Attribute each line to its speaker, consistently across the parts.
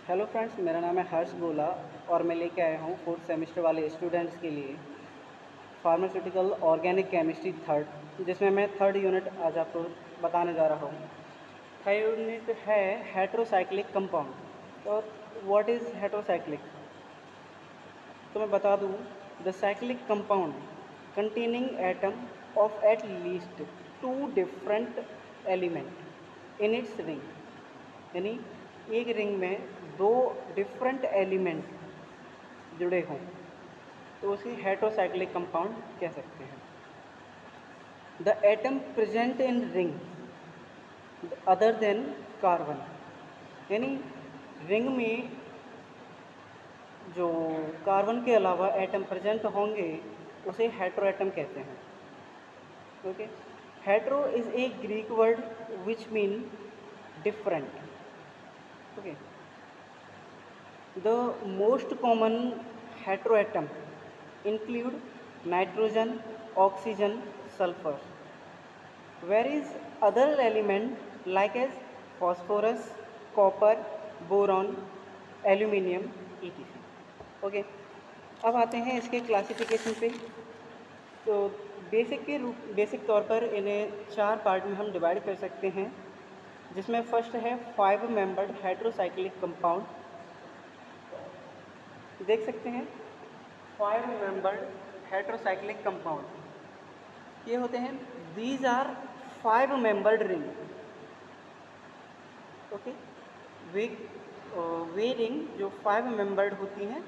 Speaker 1: Hello friends, मेरा नाम है हर्ष गोला और मैं लेके आया हूँ फोर्थ सेमेस्टर वाले स्टूडेंट्स के लिए फार्मास्यूटिकल ऑर्गेनिक केमिस्ट्री थर्ड, जिसमें मैं थर्ड यूनिट आज आपको बताने जा रहा हूँ। थर्ड यूनिट है हेट्रोसाइक्लिक कंपाउंड। और व्हाट इज़ हेट्रोसाइक्लिक, तो मैं बता दूँ, the cyclic compound containing atom of at least two different element in its ring. यानी एक रिंग में दो डिफरेंट एलिमेंट जुड़े हों तो उसे हेट्रोसाइक्लिक कंपाउंड कह सकते हैं। The atom present in ring other than carbon, यानी रिंग में जो कार्बन के अलावा एटम प्रेजेंट होंगे उसे हेट्रो एटम कहते हैं। Okay, hetero is a Greek word which mean different. Okay, the most common heteroatom include nitrogen, oxygen, sulfur, whereas other element like as phosphorus, copper, boron, aluminium etc. Okay, अब आते हैं इसके classification पे। तो basic तौर पर इन्हें चार पार्ट में हम डिवाइड कर सकते हैं, जिसमें फर्स्ट है 5 मेंबर्ड हेट्रोसाइक्लिक कंपाउंड। देख सकते हैं 5 मेंबर्ड हेट्रोसाइक्लिक कंपाउंड ये होते हैं। These are 5 membered ring. Okay, वे वे रिंग जो 5 मेंबर्ड होती हैं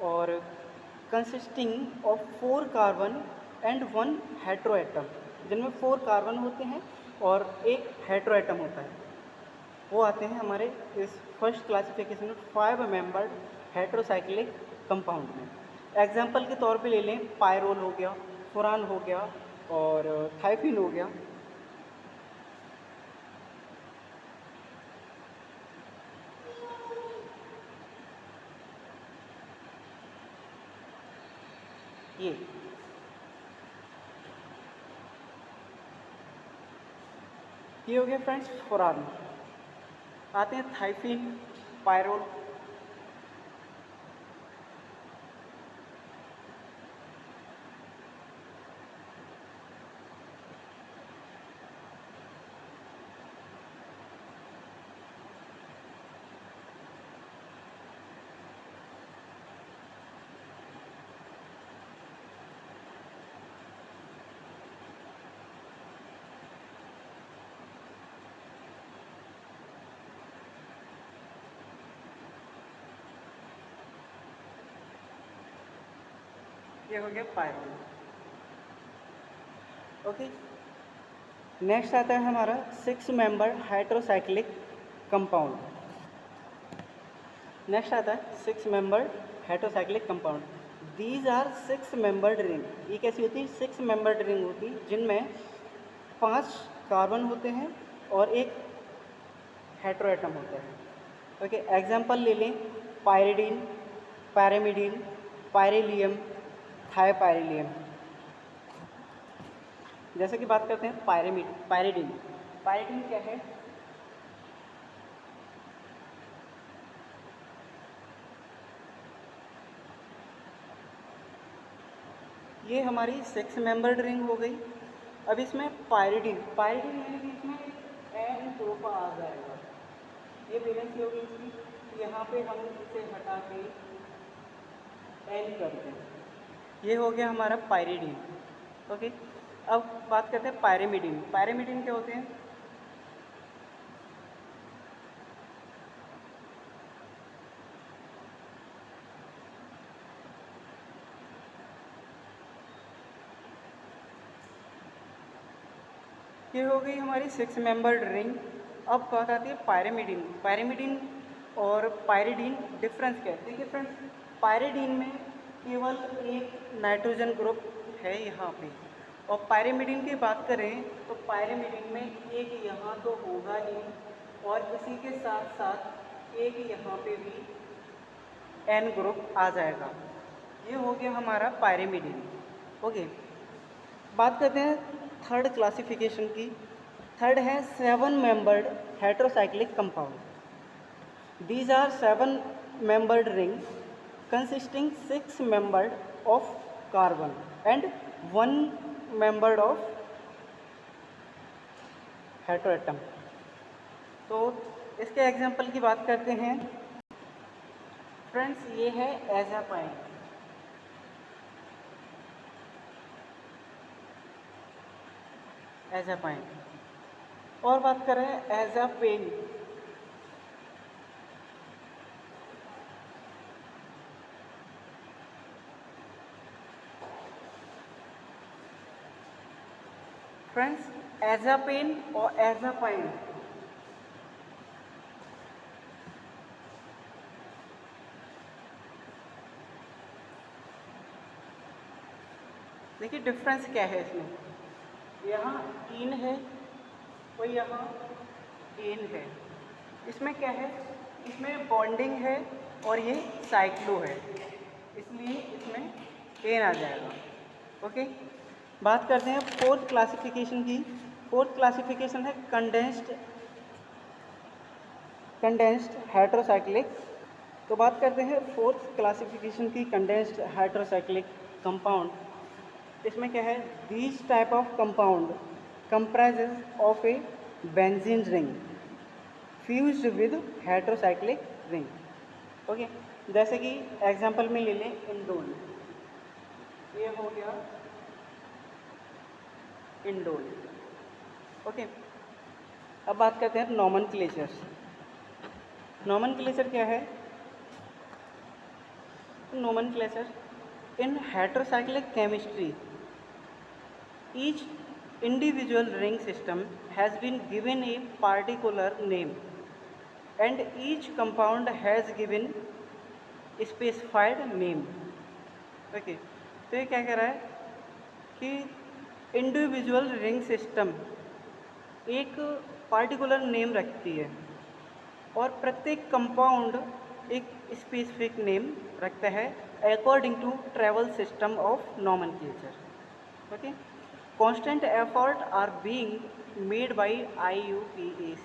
Speaker 1: और consisting of 4 carbon and 1 heteroatom, जिनमें 4 कार्बन होते हैं और एक हेट्रोएटम होता है, वो आते हैं हमारे इस फर्स्ट क्लासिफिकेशन में 5 मेंबर्ड हेट्रोसाइक्लिक कंपाउंड में। एग्जाम्पल के तौर पे ले लें, पायरोल हो गया, फुरान हो गया और थाइफिन हो गया। ये हो गया फ्रेंड्स फुरान। आते हैं थाइफिन, पायरोल। ये हो गया पायरोल। ओके, नेक्स्ट आता है हमारा 6 मेंबर हाइड्रोसाइक्लिक कंपाउंड। नेक्स्ट आता है 6 member hydrocyclic compound. These are 6 membered ring. ये कैसी होती है? 6 मेंबर्ड रिंग होती है जिनमें 5 कार्बन होते हैं और एक हेट्रोएटम होता है। ओके, एग्जाम्पल ले लें, पायरिडीन, पैरामिडीन, पायरिलियम, थायोपायरिलियम। जैसे कि बात करते हैं पायरिडीन। पायरिडीन क्या है? ये हमारी 6 मेंबर्ड रिंग हो गई। अब इसमें पायरिडीन यानी कि इसमें एन ग्रुप आ जाएगा। ये वैलेंसी होगी इसकी, यहाँ पे हम इसे हटा के एन कर दें। ये हो गया हमारा पायरिडीन। ओके, अब बात करते हैं पायरिमिडीन। पायरिमिडीन क्या होते हैं? ये हो गई हमारी 6 मेंबर्ड रिंग। अब बात आती है पायरिमिडीन। पायरिमिडीन और पायरिडीन डिफरेंस क्या है? देखिए फ्रेंड्स, पायरिडीन में केवल एक नाइट्रोजन ग्रुप है यहाँ पे, और पायरिमिडीन की बात करें तो पायरिमिडीन में एक यहाँ तो होगा ही और इसी के साथ साथ एक यहाँ पे भी एन ग्रुप आ जाएगा। ये हो गया हमारा पायरिमिडीन। ओके, बात करते हैं थर्ड क्लासिफिकेशन की। थर्ड है 7 membered heterocyclic compound. These are 7-membered ring consisting 6 membered of carbon and 1 membered of heteroatom. तो इसके एग्जाम्पल की बात करते हैं फ्रेंड्स। ये है एजापाइन, एजापाइन। और बात करें एजापेन, फ्रेंड्स एजापेन और एजापाइन देखिए डिफरेंस क्या है इसमें। यहाँ इन है और यहाँ एन है। इसमें क्या है, इसमें बॉन्डिंग है और ये साइक्लो है, इसलिए इसमें एन आ जाएगा। ओके, बात करते हैं फोर्थ क्लासिफिकेशन की। फोर्थ क्लासिफिकेशन है कंडेंस्ड हेटेरोसाइक्लिक। तो बात करते हैं फोर्थ क्लासिफिकेशन की कंडेंस्ड हेटेरोसाइक्लिक कंपाउंड। इसमें क्या है, these type of compound comprises of A benzene ring fused with heterocyclic ring. Okay, जैसे कि एग्जांपल में ले लें इंडोल, ये हो गया इंडोल। ओके, अब बात करते हैं नोमेनक्लेचर। नोमेनक्लेचर क्या है, nomenclature in heterocyclic chemistry each individual ring system has been given a particular name and each compound has given specified name। Okay, तो ये क्या कह रहा है कि इंडिविजुअल रिंग सिस्टम एक पार्टिकुलर नेम रखती है और प्रत्येक कंपाउंड एक स्पेसिफिक नेम रखता है according to travel system of nomenclature. Okay, constant effort are being made by IUPAC।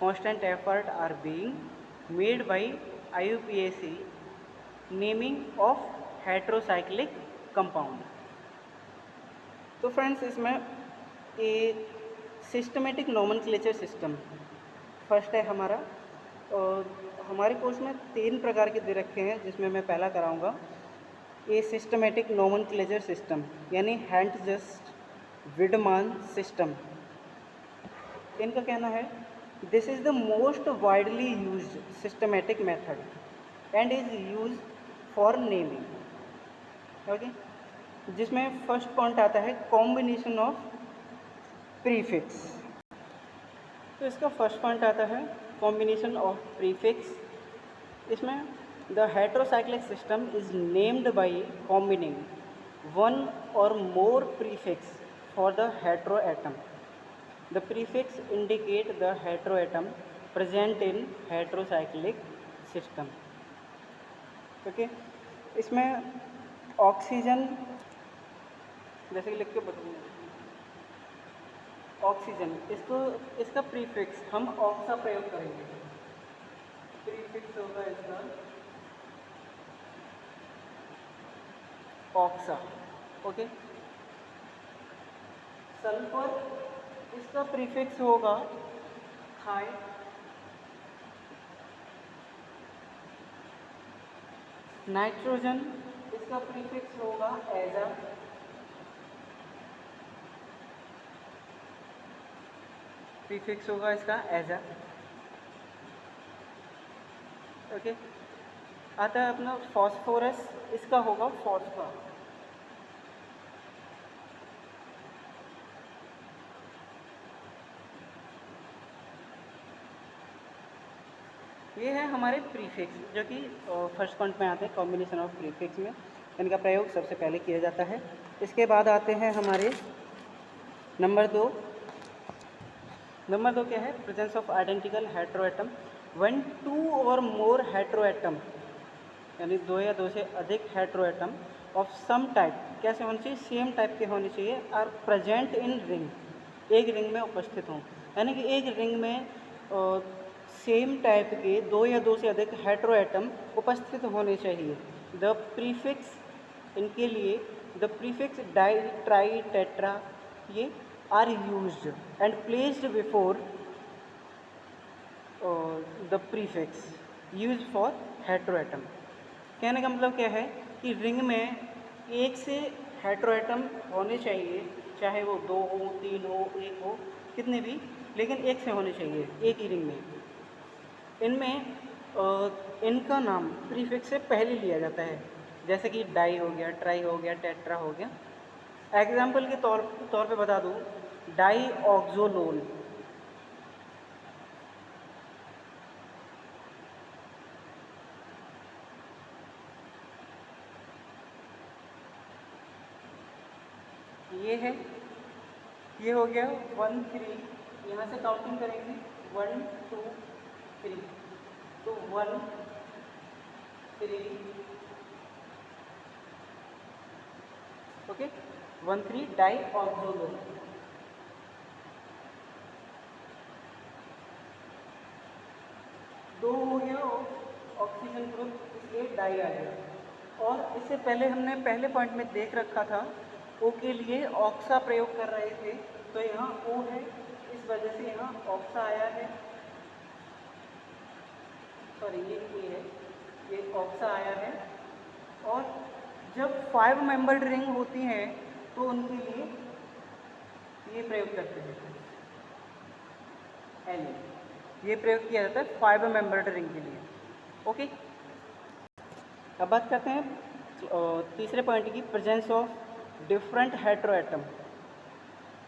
Speaker 1: constant effort are being made by IUPAC naming of heterocyclic compound। तो friends इसमें a systematic nomenclature system first है हमारा, और हमारे course में 3 प्रकार के दे रखे हैं, जिसमें मैं पहला कराऊंगा ए सिस्टमेटिक नोमेनक्लेचर सिस्टम यानी हैंटजस्ट विडमान सिस्टम। इनका कहना है this is the most widely used systematic method and is use for naming. Okay, जिसमें फर्स्ट पॉइंट आता है कॉम्बिनेशन ऑफ प्रीफिक्स। तो इसका फर्स्ट पॉइंट आता है कॉम्बिनेशन ऑफ प्रीफिक्स। इसमें the heterocyclic system is named by combining one or more prefix for the heteroatom। the prefix indicate the heteroatom present in heterocyclic system। Okay, इसमें oxygen जैसे कि लिख के बताऊंगा, ऑक्सीजन इसका प्रीफिक्स हम ऑक्सा प्रयोग करेंगे। प्रीफिक्स होगा इसका ऑक्सा। ओके, सल्फर इसका प्रीफिक्स होगा थाई। नाइट्रोजन इसका प्रीफिक्स होगा एजा। प्रीफिक्स होगा इसका एजा। ओके, आता है अपना फॉस्फोरस, इसका होगा फॉस्फा। ये है हमारे प्रीफिक्स, जो कि फर्स्ट पॉइंट में आते हैं कॉम्बिनेशन ऑफ प्रीफिक्स में। इनका प्रयोग सबसे पहले किया जाता है। इसके बाद आते हैं हमारे नंबर 2। नंबर 2 क्या है, presence of identical heteroatom when 2 और मोर हेटेरोएटम यानी 2 या 2 से अधिक हेटेरोएटम ऑफ सम टाइप, कैसे होने चाहिए, सेम टाइप के होने चाहिए, आर प्रेजेंट इन रिंग, एक रिंग में उपस्थित हों। यानी कि एक रिंग में सेम टाइप के दो या दो से अधिक हेटेरो एटम उपस्थित होने चाहिए। द प्रीफिक्स इनके लिए the prefix di tri tetra ये are used and placed before the prefix use for hetero atom. कहने का मतलब क्या है कि रिंग में एक से हेटेरो एटम होने चाहिए, चाहे वो 2 हो, 3 हो, 1 हो, कितने भी, लेकिन एक से होने चाहिए एक ही रिंग में। इनमें इनका नाम प्रीफिक्स से पहले लिया जाता है, जैसे कि डाई हो गया, ट्राई हो गया, टेट्रा हो गया। एग्जाम्पल के तौर पे बता दूँ, डाई ऑक्सोलोन, ये है, ये हो गया 1 3, यहाँ से काउंटिंग करेंगे 1 2 3, तो 1 3 ओके 1 3 डाई ऑक्सोलोन। दो हो गया ऑक्सीजन ग्रुप, इसलिए डाई आ गया। और इससे पहले हमने पहले पॉइंट में देख रखा था ओ के लिए ऑक्सा प्रयोग कर रहे थे, तो यहाँ ओ है, इस वजह से यहाँ ऑक्सा आया है, सॉरी ये है, ये ऑक्सा आया है। और जब 5 मेंबर्ड रिंग होती हैं तो उनके लिए ये प्रयोग करते हैं एल, ये प्रयोग किया जाता है 5 मेंबर्ड रिंग के लिए। ओके, अब बात करते हैं तीसरे पॉइंट की, presence of different hetero atom.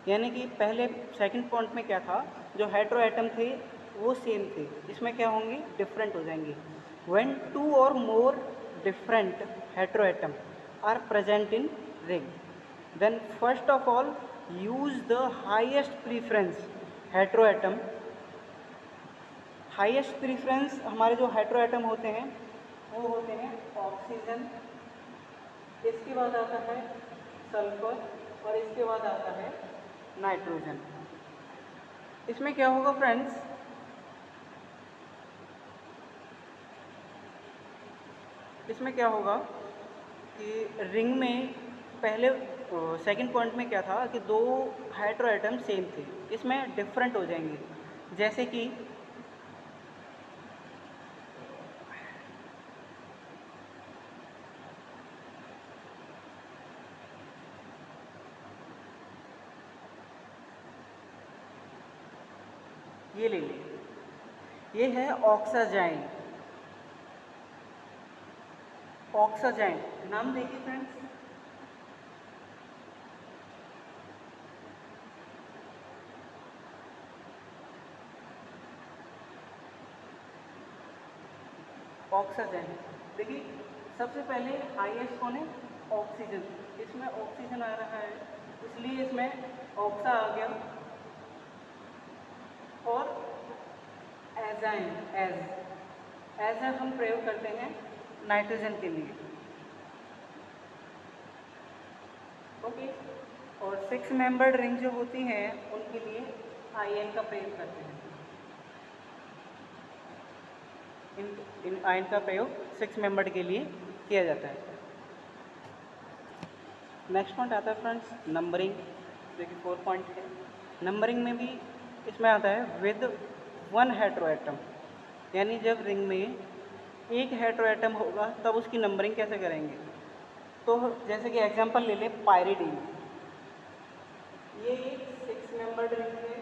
Speaker 1: यानी कि पहले सेकंड पॉइंट में क्या था, जो हेटेरो एटम थे वो सेम थे, इसमें क्या होंगे, डिफरेंट हो जाएंगे। व्हेन 2 और more different hetero atom are present in ring, then first of all use the highest preference hetero atom. Highest preference हमारे जो हेटेरो एटम होते हैं वो होते हैं ऑक्सीजन, इसके बाद आता है सल्फर, और इसके बाद आता है नाइट्रोजन। इसमें क्या होगा फ्रेंड्स, इसमें क्या होगा कि रिंग में पहले सेकंड पॉइंट में क्या था कि दो हेटेरो एटम सेम थे, इसमें डिफरेंट हो जाएंगे, जैसे कि ये ले लें, ये है ऑक्साजाइन, ऑक्साजाइन नाम देखिए फ्रेंड्स, ऑक्साजाइन। देखिए सबसे पहले हाईएस्ट कौन है, ऑक्सीजन, इसमें ऑक्सीजन आ रहा है इसलिए इसमें ऑक्सा आ गया। और एजाइन, एज हम प्रयोग करते हैं नाइट्रोजन के लिए। ओके, और 6 मेंबर्ड रिंग जो होती हैं उनके लिए आयन का प्रयोग करते हैं। इन आयन का प्रयोग 6 मेंबर्ड के लिए किया जाता है। नेक्स्ट पॉइंट आता है फ्रेंड्स नंबरिंग, जो कि 4 पॉइंट है। नंबरिंग में भी इसमें आता है विद 1 हेटेरो एटम, यानी जब रिंग में एक हेटेरो एटम होगा तब उसकी नंबरिंग कैसे करेंगे। तो जैसे कि एग्जांपल ले लें पायरिडीन, ये एक 6 मेंबर्ड रिंग है,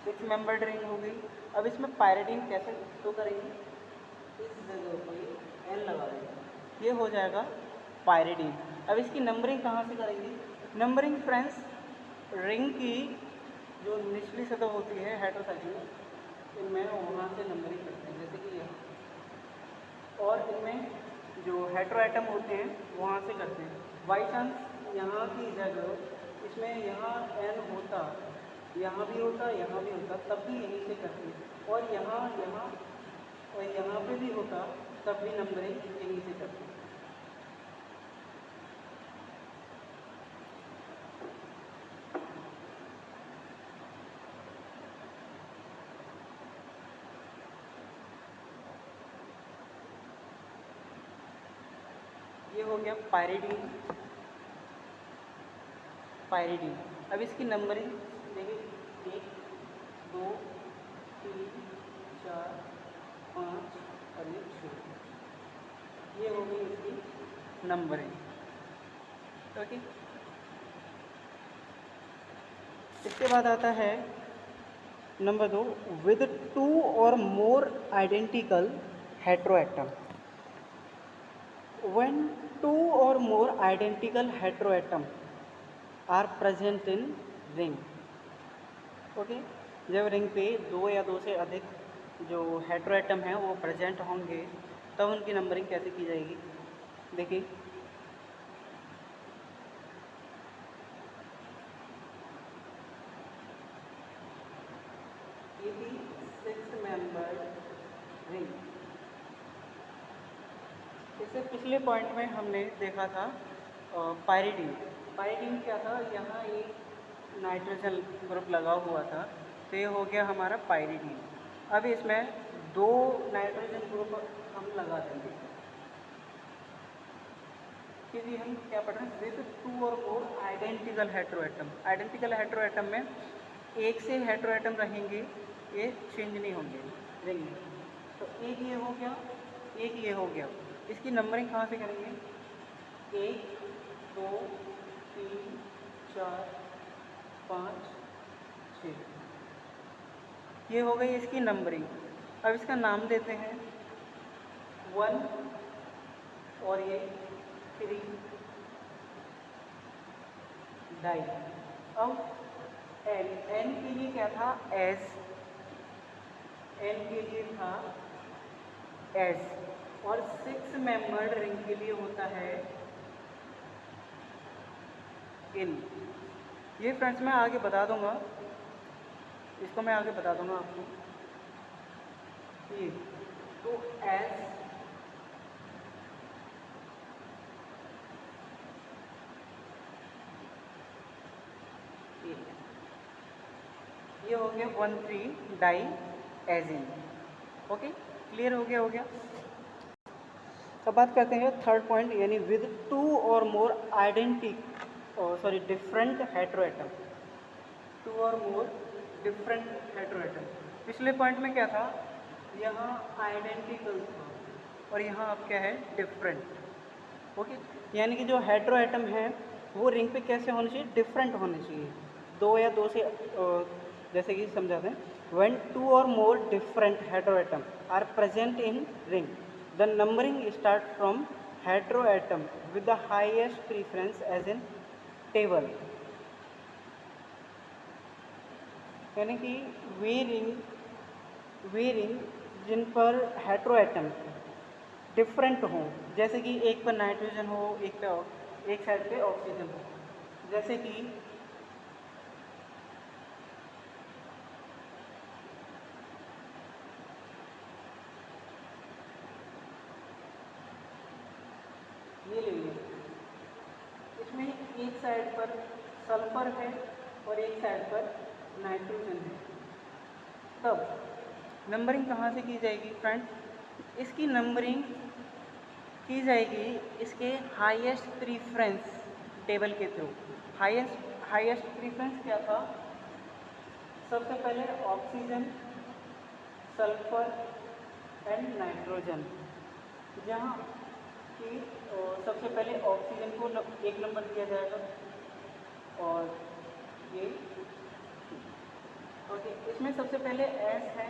Speaker 1: 6 मेंबर्ड रिंग हो गई। अब इसमें पायरिडीन कैसे तो करेंगे, इस जगह पे एन लगा देंगे, ये हो जाएगा पायरिडीन। अब इसकी नंबरिंग कहाँ से करेंगे, नंबरिंग फ्रेंड्स रिंग की जो निचली सतह होती है हेटेरोसाइक्लिन, इनमें वहाँ से नंबरिंग करते हैं, जैसे कि यहाँ, और इनमें जो हेटेरो एटम होते हैं वहाँ से करते हैं। बाई चांस यहाँ की जगह इसमें यहाँ एन होता, यहाँ भी होता, यहाँ भी होता, तब भी यहीं से करते हैं, और यहाँ और यहाँ पे भी होता तब भी नंबरिंग यहीं से करते हैं। ये हो गया पायरिडीन। पायरिडीन। अब इसकी नंबरिंग देखिए, 1 2 3 4 5 और ये 6। ये हो गई इसकी नंबरिंग। ओके। इसके बाद आता है नंबर 2, विद 2 और मोर आइडेंटिकल हेट्रोएटम। व्हेन 2 और more identical heteroatom are present in ring. Okay. जब रिंग पे 2 या 2 से अधिक जो हेट्रोएटम हैं वो प्रेजेंट होंगे तब उनकी नंबरिंग कैसे की जाएगी। देखिए, ये थी 6 मेंबर रिंग। इससे पिछले पॉइंट में हमने देखा था पायरिडीन। पायरिडीन क्या था, यहाँ एक नाइट्रोजन ग्रुप लगा हुआ था, तो ये हो गया हमारा पायरिडीन। अब इसमें 2 नाइट्रोजन ग्रुप हम लगा देंगे, क्योंकि हम क्या पढ़ रहे हैं, विद 2 और more identical heteroatom. Identical heteroatom में एक से हेट्रोएटम रहेंगे, ये चेंज नहीं होंगे रिंग में। तो एक ये हो गया, एक ये हो गया। इसकी नंबरिंग कहाँ से करेंगे, 1 2 3 4 5 6। ये हो गई इसकी नंबरिंग। अब इसका नाम देते हैं 1 और ये 3 डाई। अब एन, एन के लिए क्या था, एस। एन के लिए था एस। और 6 मेंबर्ड रिंग के लिए होता है इन। ये फ्रेंड्स मैं आगे बता दूंगा, इसको मैं आगे बता दूंगा आपको। ये तो एस, ये हो गया 1,3 डाई एजिन। ओके, क्लियर हो गया, हो गया। अब बात करते हैं थर्ड पॉइंट, यानी विद 2 और मोर डिफरेंट हेट्रोएटम। 2 और मोर डिफरेंट हेट्रोएटम। पिछले पॉइंट में क्या था, यहाँ आइडेंटिकल था और यहाँ अब क्या है, डिफरेंट। ओके, यानी कि जो हेट्रोएटम है वो रिंग पे कैसे होने चाहिए, डिफरेंट होने चाहिए। 2 या 2 से जैसे कि समझाते हैं, व्हेन 2 और more different heteroatom are present in ring, the numbering start from heteroatom with the highest preference as in table. यानी कि वे रिंग जिन पर हेट्रोएटम डिफरेंट हो, जैसे कि एक पर नाइट्रोजन हो, एक साइड पे ऑक्सीजन हो, जैसे कि ये ले लीजिए, इसमें एक साइड पर सल्फर है और एक साइड पर नाइट्रोजन है। तब नंबरिंग कहाँ से की जाएगी फ्रेंड्स, इसकी नंबरिंग की जाएगी इसके हाईएस्ट प्रीफरेंस टेबल के थ्रू। हाईएस्ट प्रीफरेंस क्या था, सबसे पहले ऑक्सीजन, सल्फर एंड नाइट्रोजन। जहाँ कि सबसे पहले ऑक्सीजन को 1 नंबर दिया जाएगा और ये ओके। इसमें सबसे पहले एस है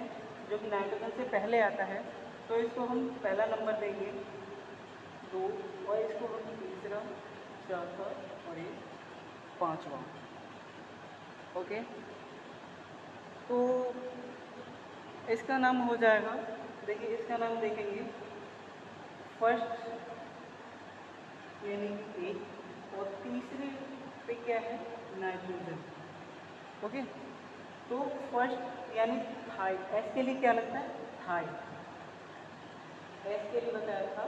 Speaker 1: जो कि नाइट्रोजन से पहले आता है, तो इसको हम पहला नंबर देंगे 2, और इसको हम तीसरा, चौथा और ये 5वां। ओके, तो इसका नाम हो जाएगा, देखिए इसका नाम देखेंगे फर्स्ट यानी कि 1, और तीसरे पे क्या है, नाइट्रोजन। ओके, तो फर्स्ट यानी थाई, एस के लिए क्या लगता है, थाई। एस के लिए बताया था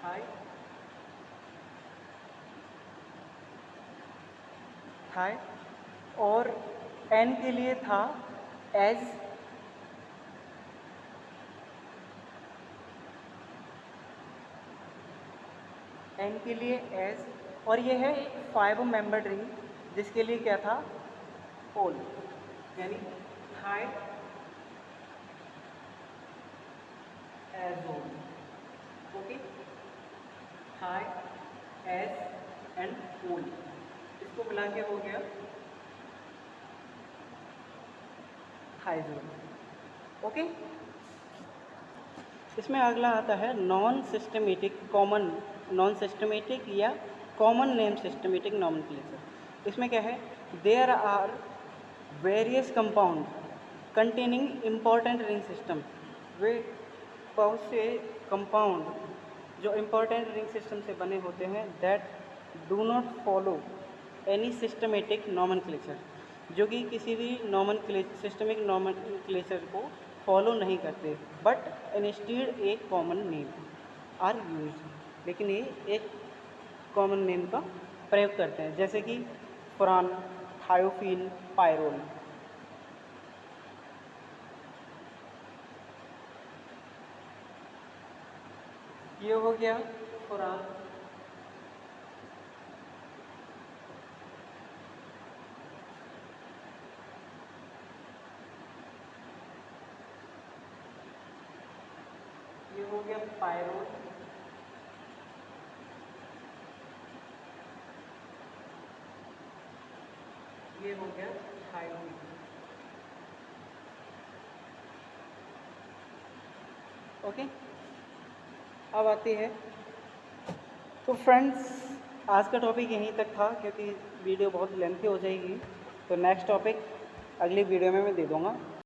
Speaker 1: थाई, थाई। और एन के लिए था एज, N के लिए S, और ये है 5 मेंबर्ड रिंग जिसके लिए क्या था, ओल, यानी थायज़ोल। ओके, थाई, एस एंड ओल, इसको मिला के हो गया थायज़ोल। ओके, इसमें अगला आता है नॉन सिस्टमेटिक या कॉमन नेम सिस्टमेटिक नॉमेनक्लेचर। इसमें क्या है, there are various compound containing important ring system. वे बहुत से कंपाउंड जो इम्पॉर्टेंट रिंग सिस्टम से बने होते हैं, that do not follow any systematic nomenclature, जो कि किसी भी सिस्टमिक नॉमेनक्लेचर को फॉलो नहीं करते, but instead a common name are use, लेकिन ये एक कॉमन नेम का प्रयोग करते हैं, जैसे कि फुरान, थायोफीन, पायरोल। ये हो गया फुरान, ये हो गया पायरोल, ये हो गया थायोफीन। ओके, अब आती है, तो फ्रेंड्स आज का टॉपिक यहीं तक था, क्योंकि वीडियो बहुत लेंथी हो जाएगी, तो नेक्स्ट टॉपिक अगली वीडियो में मैं दे दूँगा।